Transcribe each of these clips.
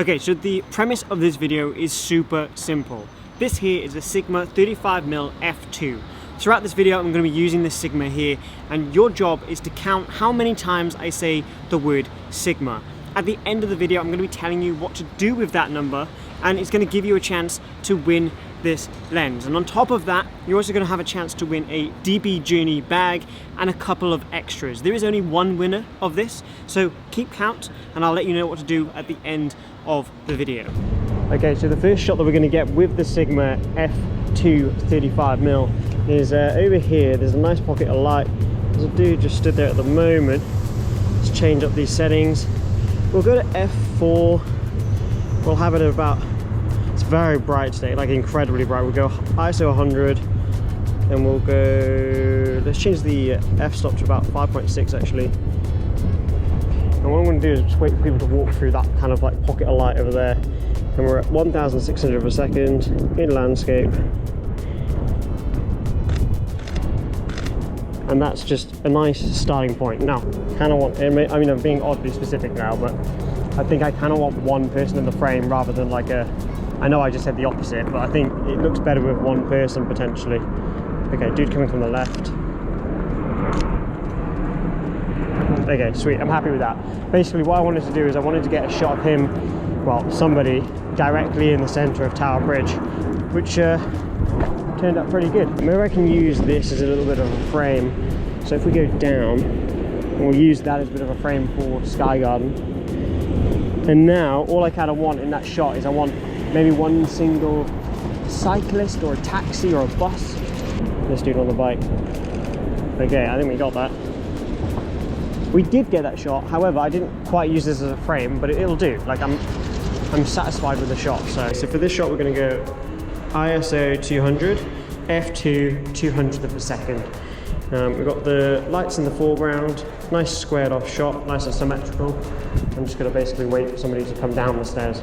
Okay, so the premise of this video is super simple. This here is a Sigma 35mm f2. Throughout this video, I'm going to be using this Sigma here, and your job is to count how many times I say the word Sigma. At the end of the video, I'm going to be telling you what to do with that number, and it's going to give you a chance to win this lens. And on top of that, you're also going to have a chance to win a DB Journey bag and a couple of extras. There is only one winner of this, so keep count, and I'll let you know what to do at the end of the video. Okay, so the first shot that we're going to get with the Sigma f2 35mm is over here. There's a nice pocket of light. There's a dude just stood there at the moment. Let's change up these settings. We'll go to f4. We'll have it at about, it's very bright today, like incredibly bright. We'll go ISO 100 and we'll go, let's change the f-stop to about 5.6 actually. And what I'm going to do is just wait for people to walk through that kind of like pocket of light over there. And we're at 1,600 per second in landscape. And that's just a nice starting point. Now, kind of want, I mean, I'm being oddly specific now, but I think I kind of want one person in the frame rather than like a, I know I just said the opposite, but I think it looks better with one person potentially. Okay, dude coming from the left. Okay, sweet, I'm happy with that. Basically what I wanted to do is I wanted to get a shot of him, well, somebody directly in the center of Tower Bridge, which turned out pretty good. Maybe I can use this as a little bit of a frame. So if we go down, we'll use that as a bit of a frame for Sky Garden. And now all I kind of want in that shot is I want maybe one single cyclist or a taxi or a bus. This dude on the bike. Okay, I think we got that. We did get that shot, however, I didn't quite use this as a frame, but it'll do. Like I'm satisfied with the shot. So for this shot, we're going to go ISO 200, f2 200th of a second. We've got the lights in the foreground, nice squared off shot, nice and symmetrical. I'm just going to basically wait for somebody to come down the stairs.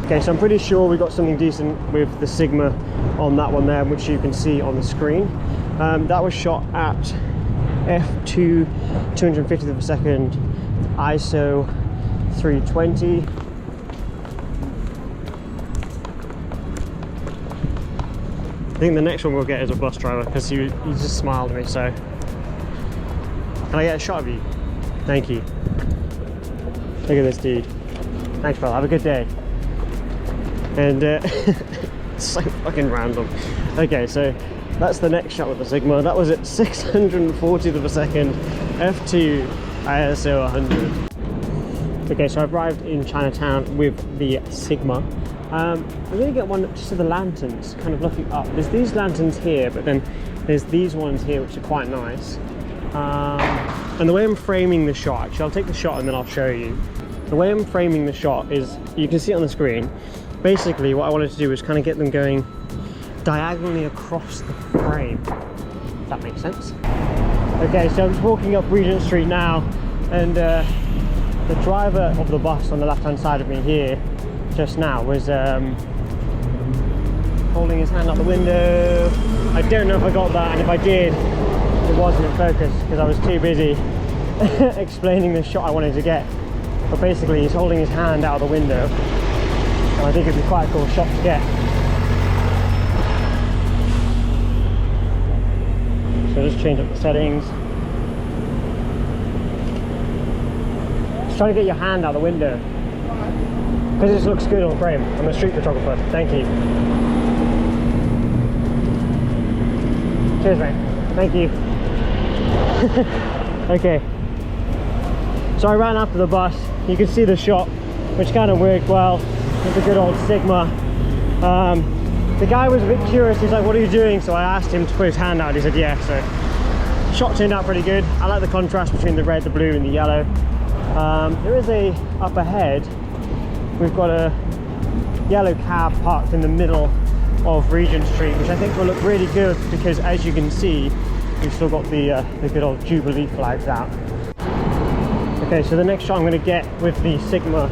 Okay, so I'm pretty sure we got something decent with the Sigma on that one there, which you can see on the screen. That was shot at f2 250th of a second, ISO 320. I think the next one we'll get is a bus driver because he just smiled at me. So can I get a shot of you? Thank you. Look at this dude. Thanks, pal. Have a good day. And it's so fucking random. Okay, so that's the next shot with the Sigma. That was at 640th of a second, f2 ISO 100. Okay, so I've arrived in Chinatown with the Sigma. I'm going to get one just of the lanterns, kind of looking up. There's these lanterns here, but then there's these ones here which are quite nice. And the way I'm framing the shot, actually I'll take the shot and then I'll show you. The way I'm framing the shot is, you can see it on the screen. Basically what I wanted to do was kind of get them going diagonally across the frame, if that makes sense. Okay, so I'm just walking up Regent Street now, and the driver of the bus on the left hand side of me here just now was holding his hand out the window. I don't know if I got that, and if I did, it wasn't in focus because I was too busy explaining the shot I wanted to get. But basically he's holding his hand out of the window, and I think it'd be quite a cool shot to get. So just change up the settings. Just trying to get your hand out the window because this looks good on frame. I'm a street photographer. Thank you. Cheers, mate. Thank you. Okay. So I ran after the bus. You can see the shot, which kind of worked well with the good old Sigma. The guy was a bit curious. He's like, "What are you doing?" So I asked him to put his hand out. He said, "Yeah." So shot turned out pretty good. I like the contrast between the red, the blue, and the yellow. There is a up ahead. We've got a yellow cab parked in the middle of Regent Street, which I think will look really good because, as you can see, we've still got the good old Jubilee flags out. Okay, so the next shot I'm going to get with the Sigma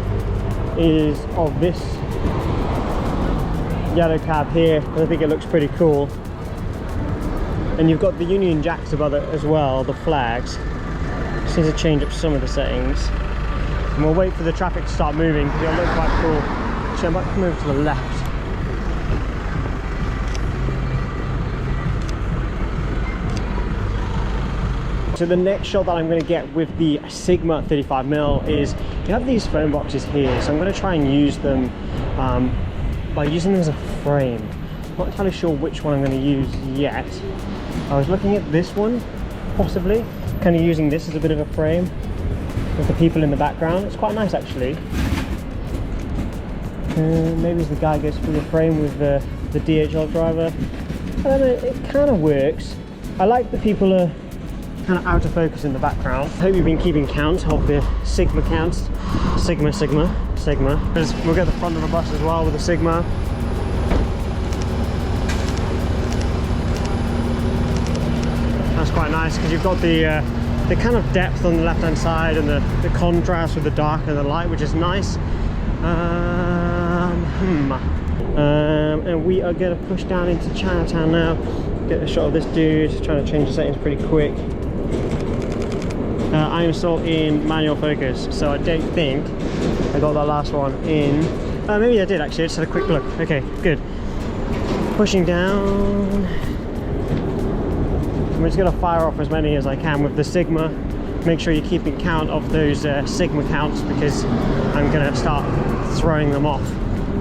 is of this yellow cab here. I think it looks pretty cool. And you've got the Union Jacks above it as well, the flags. Just need to change up some of the settings. And we'll wait for the traffic to start moving because it'll look quite cool. Actually, I might come over to the left. So the next shot that I'm going to get with the Sigma 35mm is, you have these phone boxes here, so I'm going to try and use them by using them as a frame. I'm not entirely sure which one I'm going to use yet. I was looking at this one, possibly, kind of using this as a bit of a frame with the people in the background. It's quite nice actually. Maybe as the guy goes through the frame with the DHL driver. I don't know, it kind of works. I like the people are kind of out of focus in the background. I hope you've been keeping count of the Sigma counts. Sigma. We'll get the front of the bus as well with the Sigma. That's quite nice because you've got the kind of depth on the left hand side and the contrast with the dark and the light, which is nice. And we are going to push down into Chinatown now. Get a shot of this dude trying to change the settings pretty quick. I am still in manual focus, so I don't think I got that last one in. Maybe I did actually. I just had a quick look. Okay, good. Pushing down. I'm just going to fire off as many as I can with the Sigma. Make sure you're keeping count of those Sigma counts because I'm going to start throwing them off.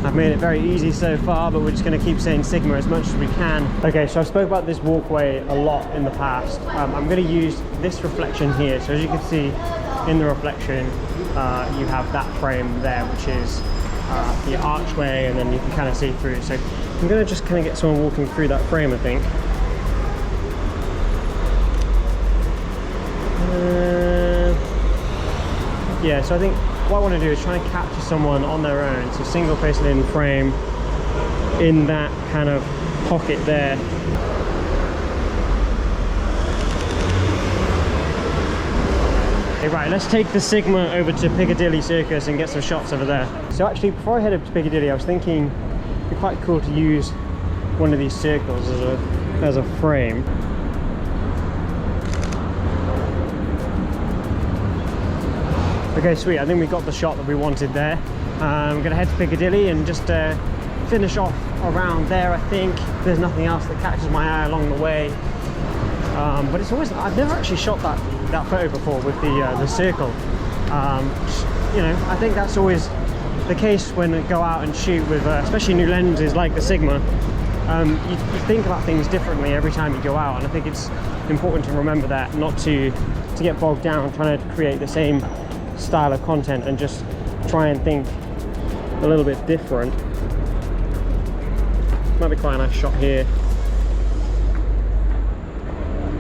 I've made it very easy so far, but we're just going to keep saying Sigma as much as we can. Okay, so I spoke about this walkway a lot in the past. I'm going to use this reflection here. So as you can see in the reflection, you have that frame there, which is the archway, and then you can kind of see through it. So I'm going to just kind of get someone walking through that frame, I think. Yeah, so I think what I want to do is try and capture someone on their own, so single person in frame in that kind of pocket there. Okay, right, let's take the Sigma over to Piccadilly Circus and get some shots over there. So actually, before I head up to Piccadilly, I was thinking it'd be quite cool to use one of these circles as a frame. Okay, sweet. I think we got the shot that we wanted there. I'm going to head to Piccadilly and just finish off around there. I think there's nothing else that catches my eye along the way. But it's always, I've never actually shot that photo before with the circle. You know, I think that's always the case when we go out and shoot with especially new lenses like the Sigma. You think about things differently every time you go out, and I think it's important to remember that, not to get bogged down trying to create the same style of content and just try and think a little bit different. Might be quite a nice shot here.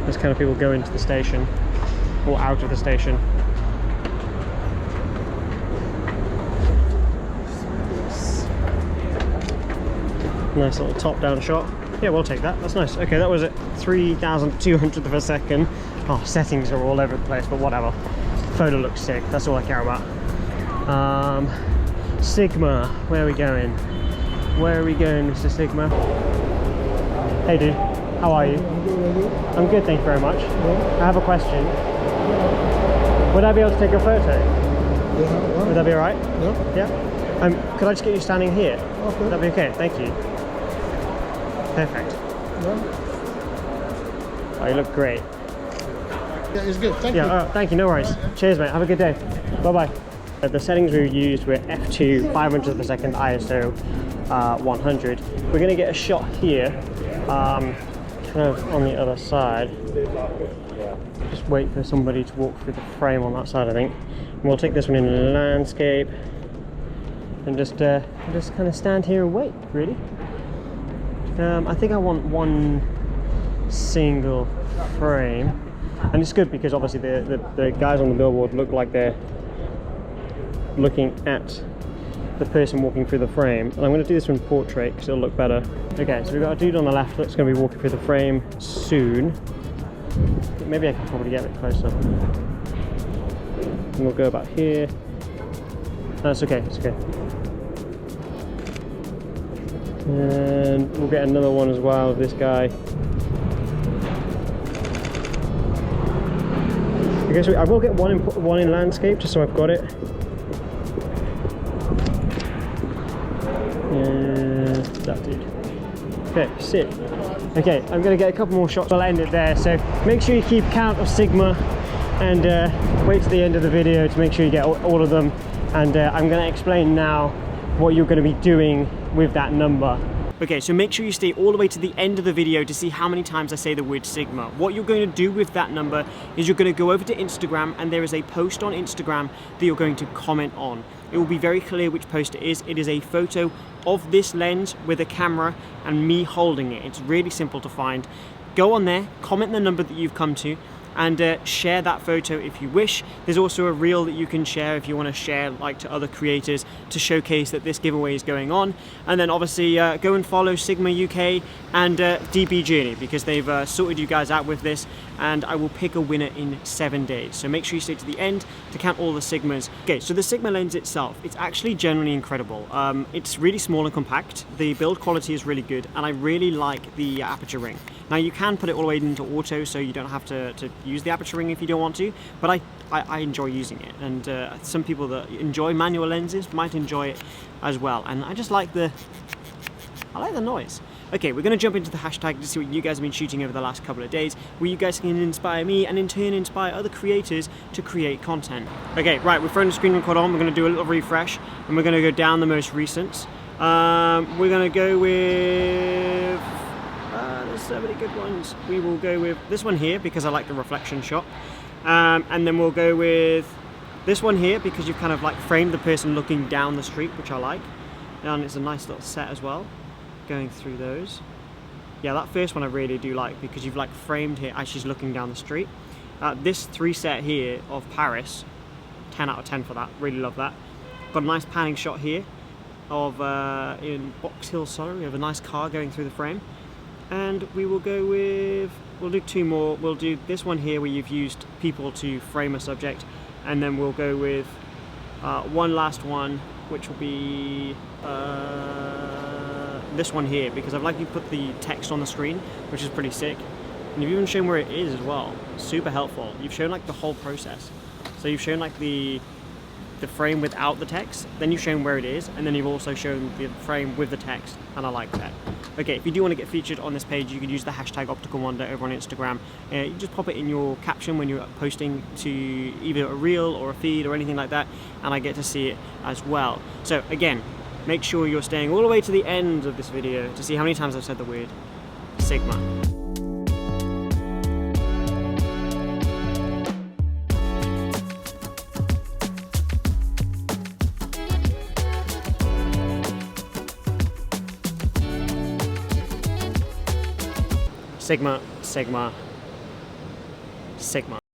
There's kind of people go into the station or out of the station. Nice little top-down shot. Yeah, we'll take that. That's nice. Okay, that was at 3,200th of a second. Oh, settings are all over the place, but whatever. Photo looks sick. That's all I care about. Sigma, where are we going? Where are we going, Mr. Sigma? Hey, dude. How are you? I'm good, thank you very much. I have a question. Would I be able to take a photo? Yeah. Would that be all right? Yeah. Yeah. Could I just get you standing here? Okay. Would that be okay? Thank you. Perfect. Yeah. Oh, you look great. Yeah, it's good. Thank you. Yeah, thank you. No worries. Cheers, mate. Have a good day. Bye-bye. The settings we used were f2, 500th of a second, ISO 100. We're going to get a shot here, kind of on the other side. Just wait for somebody to walk through the frame on that side, I think. And we'll take this one in landscape and just kind of stand here and wait, really. I think I want one single frame. And it's good because obviously the guys on the billboard look like they're looking at the person walking through the frame. And I'm going to do this in portrait because it'll look better. Okay, so we've got a dude on the left that's going to be walking through the frame soon. Maybe I can probably get a bit closer. And we'll go about here. No, it's okay, it's okay. And we'll get another one as well of this guy. Okay, so I will get one in landscape, just so I've got it. That dude. Okay, sick. Okay, I'm gonna get a couple more shots. I'll end it there. So make sure you keep count of Sigma, and wait to the end of the video to make sure you get all of them. And I'm gonna explain now what you're gonna be doing with that number. Okay, so make sure you stay all the way to the end of the video to see how many times I say the word Sigma. What you're going to do with that number is you're going to go over to Instagram, and there is a post on Instagram that you're going to comment on. It will be very clear which post it is. It is a photo of this lens with a camera and me holding it. It's really simple to find. Go on there, comment the number that you've come to, and share that photo if you wish. There's also a reel that you can share if you want to share like to other creators to showcase that this giveaway is going on. And then obviously go and follow Sigma UK and DB Journey, because they've sorted you guys out with this, and I will pick a winner in 7 days. So make sure you stay to the end to count all the Sigmas. Okay, so the Sigma lens itself, it's actually generally incredible. It's really small and compact. The build quality is really good, and I really like the aperture ring. Now you can put it all the way into auto, so you don't have to use the aperture ring if you don't want to, but I enjoy using it, and some people that enjoy manual lenses might enjoy it as well, and I just like the noise. Okay, we're going to jump into the hashtag to see what you guys have been shooting over the last couple of days, where you guys can inspire me and in turn inspire other creators to create content. Okay, right, we're throwing the screen record on, we're going to do a little refresh, and we're going to go down the most recents. We're going to go with... there's so many good ones. We will go with this one here because I like the reflection shot, and then we'll go with this one here because you've kind of like framed the person looking down the street, which I like, and it's a nice little set as well, going through those. Yeah, that first one I really do like because you've like framed here as she's looking down the street. This 3 set here of Paris, 10 out of 10 for that, really love that. Got a nice panning shot here of in Box Hill, sorry, we have a nice car going through the frame. And we will go with, we'll do 2 more. We'll do this one here where you've used people to frame a subject, and then we'll go with one last one, which will be this one here, because I've like you put the text on the screen, which is pretty sick. And you've even shown where it is as well. Super helpful. You've shown like the whole process. So you've shown like the frame without the text, then you've shown where it is, and then you've also shown the frame with the text, and I like that. Okay, if you do want to get featured on this page, you can use the hashtag OpticalWander over on Instagram. You just pop it in your caption when you're posting to either a reel or a feed or anything like that, and I get to see it as well. So again, make sure you're staying all the way to the end of this video to see how many times I've said the word Sigma. Sigma, Sigma, Sigma.